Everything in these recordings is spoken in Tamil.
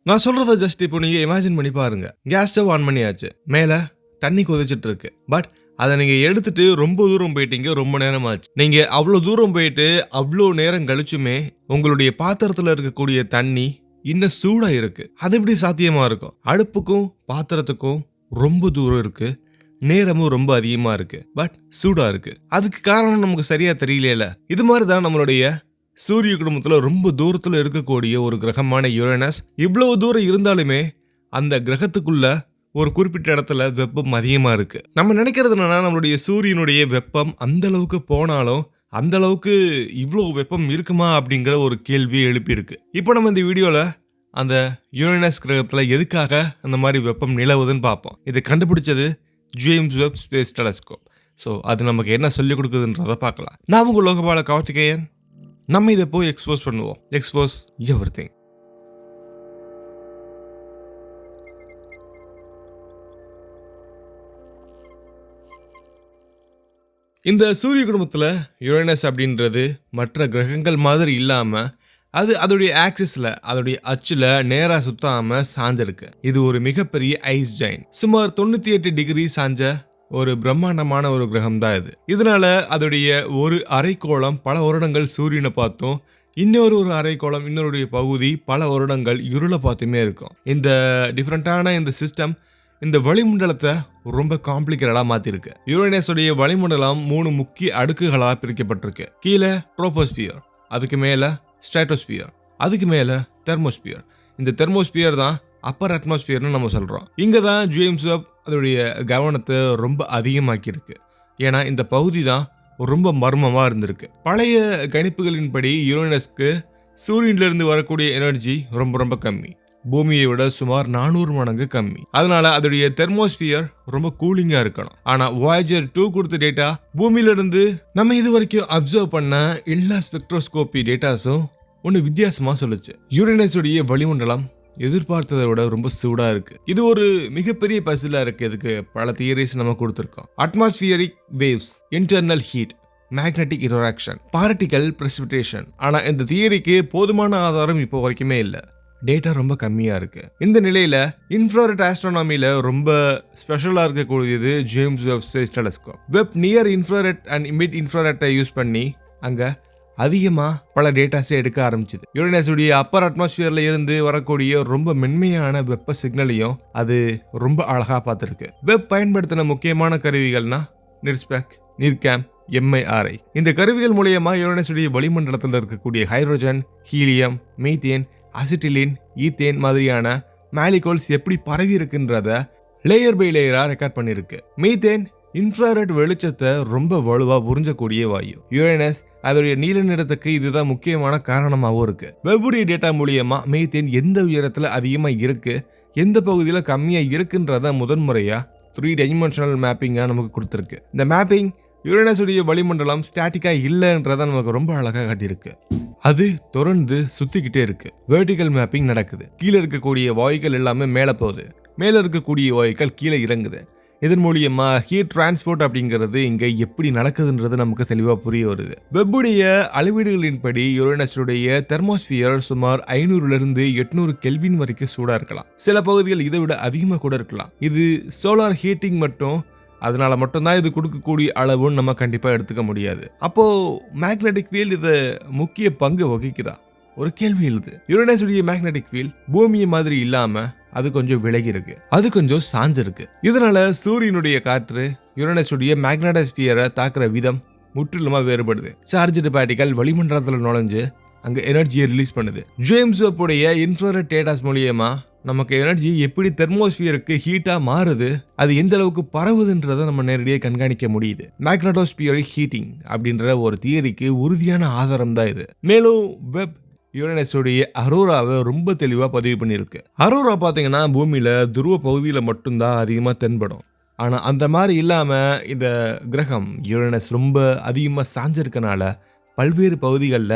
நான் சொல்றத ஜஸ்ட் இப்போ நீங்க இமேஜின் பண்ணி பாருங்க. கேஸ் ஸ்டவ் ஆன் பண்ணியாச்சு. மேல தண்ணி கொதிச்சிட்டு இருக்கு. பட் அத நீங்க எடுத்துட்டு ரொம்ப தூரம் போயிட்டீங்க. ரொம்ப நேரம் ஆச்சு. நீங்க அவ்ளோ தூரம் போயிட்டு அவ்ளோ நேரம் கழிச்சுமே உங்களுடைய பாத்திரத்துல இருக்கக்கூடிய தண்ணி இன்னும் சூடா இருக்கு. அது எப்படி சாத்தியமா இருக்கும்? அடுப்புக்கும் பாத்திரத்துக்கும் ரொம்ப தூரம் இருக்கு. நேரமும் ரொம்ப அதிகமா இருக்கு. பட் சூடா இருக்கு. அதுக்கு காரணம் நமக்கு சரியா தெரியலைல. இது மாதிரி தான் நம்மளுடைய சூரிய குடும்பத்துல ரொம்ப தூரத்துல இருக்கக்கூடிய ஒரு கிரகமான யுரேனஸ். இவ்வளவு தூரம் இருந்தாலுமே அந்த கிரகத்துக்குள்ள ஒரு குறிப்பிட்ட இடத்துல வெப்பம் அதிகமா இருக்கு. நம்ம நினைக்கிறது என்னன்னா நம்மளுடைய சூரியனுடைய வெப்பம் அந்த அளவுக்கு போனாலும் அந்த அளவுக்கு இவ்வளவு வெப்பம் இருக்குமா அப்படிங்கிற ஒரு கேள்வி எழுப்பியிருக்கு. இப்போ நம்ம இந்த வீடியோல அந்த யுரேனஸ் கிரகத்துல எதுக்காக அந்த மாதிரி வெப்பம் நிலவுதுன்னு பார்ப்போம். இதை கண்டுபிடிச்சது James Webb space telescope. So அது நமக்கு என்ன சொல்லிக் கொடுக்குதுன்றதை பார்க்கலாம். நான் உங்கள் லோகபால கார்த்திகேயன். நம்ம இதை போய் எக்ஸ்போஸ் பண்ணுவோம். Expose everything. இந்த சூரிய குடும்பத்தில் யுரேனஸ் அப்படின்றது மற்ற கிரகங்கள் மாதிரி இல்லாமல் அது அதோடைய ஆக்சிஸில் அதோடைய அச்சில் நேராக சுத்தாமல் சாஞ்சிருக்கு. இது ஒரு மிகப்பெரிய ஐஸ் ஜெயின். சுமார் 98 டிகிரி சாஞ்ச ஒரு பிரம்மாண்டமான ஒரு கிரகம் தான் இது. இதனால அதோடைய ஒரு அரைக்கோளம் பல வருடங்கள் சூரியனை பார்த்தும் இன்னொரு அரைக்கோளம் இன்னொரு பகுதி பல வருடங்கள் இருளை பார்த்துமே இருக்கும். இந்த டிஃப்ரெண்டான இந்த சிஸ்டம் இந்த வளிமண்டலத்தை ரொம்ப காம்ப்ளிகேட்டடா மாத்திருக்கு. யுரேனஸுடைய வளிமண்டலம் 3 முக்கிய அடுக்குகளாக பிரிக்கப்பட்டிருக்கு. கீழே ட்ரோபோஸ்பியர், அதுக்கு மேல ஸ்ட்ராட்டோஸ்பியர், அதுக்கு மேல தெர்மோஸ்பியர். இந்த தெர்மோஸ்பியர் தான் அப்பர் அட்மாஸ்பியர்னு நம்ம சொல்றோம். இங்க தான் ஜேம்ஸ் வெப் அதோடைய கவனத்தை ரொம்ப அதிகமாக்கியிருக்கு. ஏன்னா இந்த பகுதி தான் ரொம்ப மர்மமா இருந்திருக்கு. பழைய கணிப்புகளின்படி யுரேனஸ்க்கு சூரியனிலிருந்து வரக்கூடிய எனர்ஜி ரொம்ப ரொம்ப கம்மி. பூமியை விட சுமார் 400 மடங்கு கம்மி. அதனால அதோடைய தெர்மோஸ்பியர் ரொம்ப கூலிங்கா இருக்கணும். ஆனா வாயேஜர் 2 கொடுத்த டேட்டா பூமியில இருந்து நம்ம இது வரைக்கும் அப்சர்வ் பண்ண எல்லா ஸ்பெக்ட்ரோஸ்கோபி டேட்டாஸும் ஒன்னு வித்தியாசமா சொல்லுச்சு. யுரேனஸுடைய வளிமண்டலம் எதிர்பார்த்ததை விட ரொம்ப சூடா இருக்கு. இது ஒரு மிகப்பெரிய பசிலா இருக்கு. இதுக்கு பல தியரிஸ் நம்ம கொடுத்திருக்கோம். Atmospheric waves, internal heat, magnetic interaction, particle precipitation. ஆனா இந்த தியரிக்கு போதுமான ஆதாரம் இப்போ வரைக்குமே இல்ல. டேட்டா ரொம்ப கம்மியா இருக்கு. இந்த நிலையில இன்ஃப்ராரெட் ஆஸ்ட்ரோனாமில ரொம்ப ஸ்பெஷலா இருக்கக்கூடியது James Webb space telescope. Webb near infrared and mid இன்ஃப்ராரெட்டை யூஸ் பண்ணி அங்க அதிகமா பல டேட்டாஸை எடுக்க ஆரம்பிச்சது. யுரேனஸுடைய அப்பர் அட்மாஸ்பியர்ல இருந்து வரக்கூடிய ரொம்ப மென்மையான வெப்ப சிக்னலையும் அது ரொம்ப அழகா பார்த்திருக்கு. வெப் பயன்படுத்தின முக்கியமான கருவிகள்னா நிர்ஸ்பெக், நிர்கேம், MIRI. இந்த கருவிகள் மூலமா யுரேனஸுடைய வளிமண்டலத்தில் இருக்கக்கூடிய hydrogen, helium, methane, acetylene, ethane மாதிரியான மாலிகூல்ஸ் எப்படி பரவி இருக்குன்றத லேயர் பை லேயரா ரெக்கார்ட் பண்ணிருக்கு. மீத்தேன் இன்ஃப்ராரெட் வெளிச்சத்தை ரொம்ப வலுவா உறிஞ்சக்கூடிய வாயு. யுரேனஸ் அதோடைய நீல நிறத்துக்கு இதுதான் முக்கியமான காரணமாகவும் இருக்கு. வெப்புடைய டேட்டா மூலியமா மீத்தேன் எந்த உயரத்துல அதிகமா இருக்கு, எந்த பகுதியில கம்மியா இருக்குன்றத முதன்முறையா 3 டைமென்ஷனல் மேப்பிங்கா நமக்கு கொடுத்திருக்கு. இந்த மேப்பிங் யுரேனஸுடைய வளிமண்டலம் ஸ்டாட்டிக்கா இல்லைன்றத நமக்கு ரொம்ப அழகா காட்டியிருக்கு. அது தொடர்ந்து சுத்திக்கிட்டே இருக்கு. வெர்டிகல் மேப்பிங் நடக்குது. கீழே இருக்கக்கூடிய வாயுக்கள் எல்லாமே மேல போகுது, மேல இருக்கக்கூடிய வாயுக்கள் கீழே இறங்குது. இதன் மூலியமா ஹீட் டிரான்ஸ்போர்ட் அப்படிங்கிறது இங்க எப்படி நடக்குதுன்றது நமக்கு தெளிவா புரிய வருது. வெப்புடைய அளவீடுகளின்படி யுரேனஸுடைய தெர்மோஸ்பியர் சுமார் 500 800 கெல்வின் வரைக்கும் சூடா இருக்கலாம். சில பகுதிகள் இதை விட அதிகமா கூட இருக்கலாம். இது சோலார் ஹீட்டிங் மட்டும், அதனால மட்டும்தான் இது கொடுக்கக்கூடிய அளவுன்னு நம்ம கண்டிப்பா எடுத்துக்க முடியாது. அப்போ மேக்னெட்டிக் ஃபீல்டு இது முக்கிய பங்கு வகிக்குதா? ஒரு கேள்வி எழுது. யுரேனஸுடைய மேக்னெட்டிக் ஃபீல்ட் பூமியை மாதிரி இல்லாம அது கொஞ்சம் விலகி இருக்கு, அது கொஞ்சம் சாஞ்சிருக்கு. இதனால சூரியனுடைய காற்று யுரேனஸுடைய மேக்னடோஸ்பியரை தாக்குற விதம் முற்றிலுமா வேறுபடுது. சார்ஜ்டு பார்ட்டிகல் வளிமண்டலத்துல நுழைஞ்சு அங்க எனர்ஜியை ரிலீஸ் பண்ணுது. ஜேம்ஸ் வெப் உடைய இன்ஃப்ராரெட் டேட்டாஸ் மூலியமா நமக்கு எனர்ஜி எப்படி தெர்மோஸ்பியருக்கு ஹீட்டா மாறுது, அது எந்த அளவுக்கு பரவுதுன்றதை நம்ம நேரடியாக கண்காணிக்க முடியுது. மேக்னடோஸ்பியரிக் ஹீட்டிங் அப்படின்ற ஒரு தியரிக்கு உறுதியான ஆதாரம் தான் இது. மேலும் வெப் யுரேனஸுடைய அரோராவை ரொம்ப தெளிவா பதிவு பண்ணியிருக்கு. அரோரா பாத்தீங்கன்னா பூமியில துருவ பகுதியில மட்டும்தான் அதிகமா தென்படும். ஆனா அந்த மாதிரி இல்லாம இந்த கிரகம் யுரேனஸ் ரொம்ப அதிகமா சாஞ்சிருக்கனால பல்வேறு பகுதிகளில்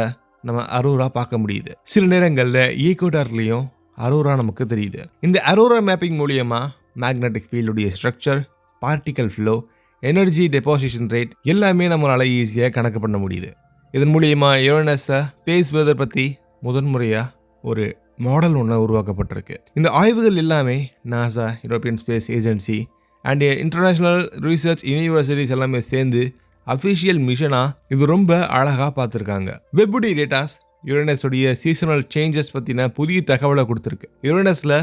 நம்ம அரோரா பார்க்க முடியுது. சில நேரங்கள்ல ஈக்குவடார்லயும் அரோரா நமக்கு தெரியுது. இந்த அரோரா மேப்பிங் மூலியமா மேக்னெட்டிக் ஃபீல்டுடைய structure, particle flow, energy deposition rate எல்லாமே நம்மளால ஈஸியாக கணக்கு பண்ண முடியுது. இதன் மூலியமா யுரேனஸை ஸ்பேஸ் வெதர் பற்றி முதன்முறையாக ஒரு மாடல் ஒன்று உருவாக்கப்பட்டிருக்கு. இந்த ஆய்வுகள் எல்லாமே NASA, European space agency and international research universities எல்லாமே சேர்ந்து அஃபிஷியல் மிஷனா இது ரொம்ப அழகா பார்த்துருக்காங்க. வெப்புடி டேட்டாஸ் யுரேனஸ் உடைய சீசனல் சேஞ்சஸ் பத்தின புதிய தகவலை கொடுத்திருக்கு. யுரேனஸ்ல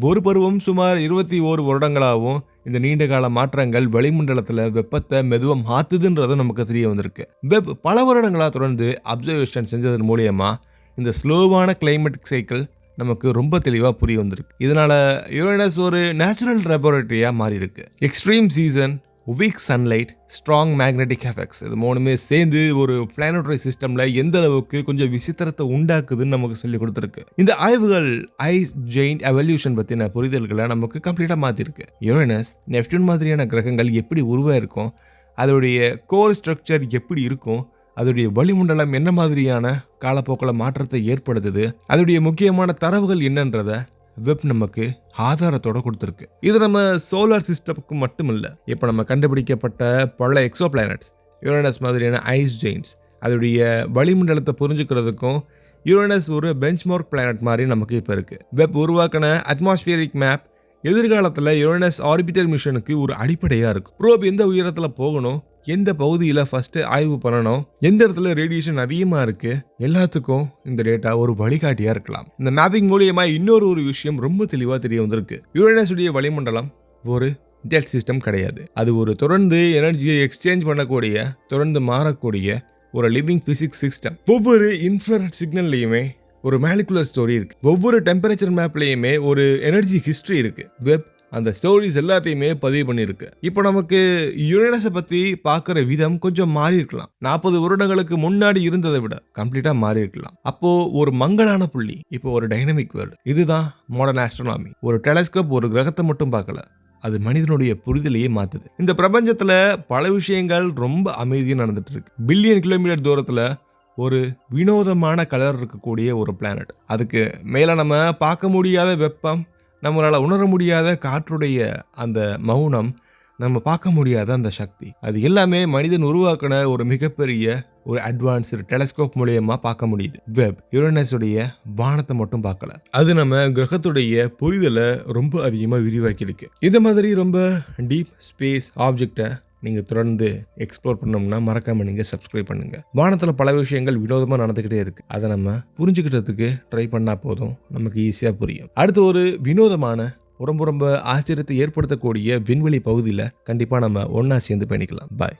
ஒரு பருவம் சுமார் 21 வருடங்களாகவும் இந்த நீண்ட கால மாற்றங்கள் வளிமண்டலத்துல வெப்பத்தை மெதுவா மாத்துதுன்றதும் நமக்கு தெரிய வந்திருக்கு. வெப் பல வருடங்களா தொடர்ந்து அப்சர்வேஷன் செஞ்சதன் மூலியமா இந்த ஸ்லோவான கிளைமேட்டிக் சைக்கிள் நமக்கு ரொம்ப தெளிவா புரிய வந்திருக்கு. இதனால யுரேனஸ் ஒரு நேச்சுரல் லெபார்டரியா மாறி இருக்கு. Extreme season, week sunlight, strong magnetic effects இது மூணுமே சேர்ந்து ஒரு பிளானட்டரி சிஸ்டம்ல எந்த அளவுக்கு கொஞ்சம் விசித்திரத்தை உண்டாக்குதுன்னு நமக்கு சொல்லி கொடுத்துருக்கு. இந்த ஆய்வுகள் ஐஸ் ஜெயிண்ட் எவல்யூஷன் பத்தின புரிதல்களை நமக்கு கம்ப்ளீட்டா மாத்திருக்கு. யுரேனஸ், நெப்டியூன் மாதிரியான கிரகங்கள் எப்படி உருவாயிருக்கும், அதோடைய கோர் ஸ்ட்ரக்சர் எப்படி இருக்கும், அதோடைய வளிமண்டலம் என்ன மாதிரியான காலப்போக்கில் மாற்றத்தை ஏற்படுத்துது, அதோடைய முக்கியமான தரவுகள் என்னன்றத வெப் நமக்கு ஆதாரத்தோட கொடுத்துருக்கு. இது நம்ம சோலார் சிஸ்டம்க்கு மட்டும் இல்லை, இப்போ நம்ம கண்டுபிடிக்கப்பட்ட பல எக்ஸோ பிளானட்ஸ், யுரேனஸ் மாதிரியான ஐஸ் ஜெயின்ஸ் அதோடைய வளிமண்டலத்தை புரிஞ்சுக்கிறதுக்கும் யுரேனஸ் ஒரு பெஞ்ச்மார்க் பிளானட் மாதிரி நமக்கு இப்போ இருக்கு. வெப் உருவாக்கின அட்மாஸ்பியரிக் மேப் எதிர்காலத்தில் யுரேனஸ் ஆர்பிட்டர் மிஷனுக்கு ஒரு அடிப்படையாக இருக்கும். ப்ரோப் எந்த உயரத்தில் போகணும், எந்த பகுதியில் ஃபர்ஸ்ட் ஆய்வு பண்ணணும், எந்த இடத்துல ரேடியேஷன் அதிகமாக இருக்கு, எல்லாத்துக்கும் இந்த டேட்டா ஒரு வழிகாட்டியா இருக்கலாம். இந்த மேப்பிங் மூலியமா இன்னொரு விஷயம் ரொம்ப தெளிவாக தெரிய வந்திருக்கு. யுரேனஸ் உடைய வளிமண்டலம் ஒரு டெட் சிஸ்டம் கிடையாது. அது ஒரு தொடர்ந்து எனர்ஜியை எக்ஸ்சேஞ்ச் பண்ணக்கூடிய, தொடர்ந்து மாறக்கூடிய ஒரு லிவிங் பிசிக்ஸ் சிஸ்டம். ஒவ்வொரு இன்ஃப்ராரெட் சிக்னல்லையுமே ஒரு மாலிகுலர் ஸ்டோரி இருக்கு. ஒவ்வொரு டெம்பரேச்சர் மேப்லயுமே ஒரு எனர்ஜி ஹிஸ்டரி இருக்கு. வெப் அந்த ஸ்டோரிஸ் எல்லாத்தையுமே பதிவு பண்ணியிருக்கு. இப்போ நமக்கு யுரேனஸை பற்றி பார்க்குற விதம் கொஞ்சம் மாறி இருக்கலாம். 40 வருடங்களுக்கு முன்னாடி இருந்ததை விட கம்ப்ளீட்டாக மாறி இருக்கலாம். அப்போ ஒரு மங்கலான புள்ளி இப்போ ஒரு டைனமிக் வேர்ல்டு. இதுதான் மாடர்ன் ஆஸ்ட்ரோனாமி. ஒரு டெலஸ்கோப் ஒரு கிரகத்தை மட்டும் பார்க்கல, அது மனிதனுடைய புரிதலையே மாத்துது. இந்த பிரபஞ்சத்துல பல விஷயங்கள் ரொம்ப அமைதியாக நடந்துட்டு இருக்கு. பில்லியன் கிலோமீட்டர் தூரத்துல ஒரு வினோதமான கலர் இருக்கக்கூடிய ஒரு பிளானட், அதுக்கு மேல நம்ம பார்க்க முடியாத வெப்பம், நம்மளால் உணர முடியாத காற்றுடைய அந்த மௌனம், நம்ம பார்க்க முடியாத அந்த சக்தி, அது எல்லாமே மனிதன் உருவாக்கின ஒரு மிகப்பெரிய ஒரு அட்வான்ஸ்டு டெலஸ்கோப் மூலியமா பார்க்க முடியுது. வெப் யுரேனஸ் உடைய வானத்தை மட்டும் பார்க்கல, அது நம்ம கிரகத்துடைய புரிதலை ரொம்ப அதிகமாக விரிவாக்கி இருக்கு. இந்த மாதிரி ரொம்ப டீப் ஸ்பேஸ் ஆப்ஜெக்டை நீங்கள் தொடர்ந்து எக்ஸ்ப்ளோர் பண்ணோம்னா மறக்காமல் நீங்கள் சப்ஸ்கிரைப் பண்ணுங்கள். வானத்தில் பல விஷயங்கள் வினோதமாக நடந்துக்கிட்டே இருக்குது. அதை நம்ம புரிஞ்சுக்கிட்டதுக்கு ட்ரை பண்ணால் போதும், நமக்கு ஈஸியாக புரியும். அடுத்து ஒரு வினோதமான ரொம்ப ஆச்சரியத்தை ஏற்படுத்தக்கூடிய விண்வெளி பகுதியில் கண்டிப்பாக நம்ம ஒன்றா சேர்ந்து பயணிக்கலாம். பாய்.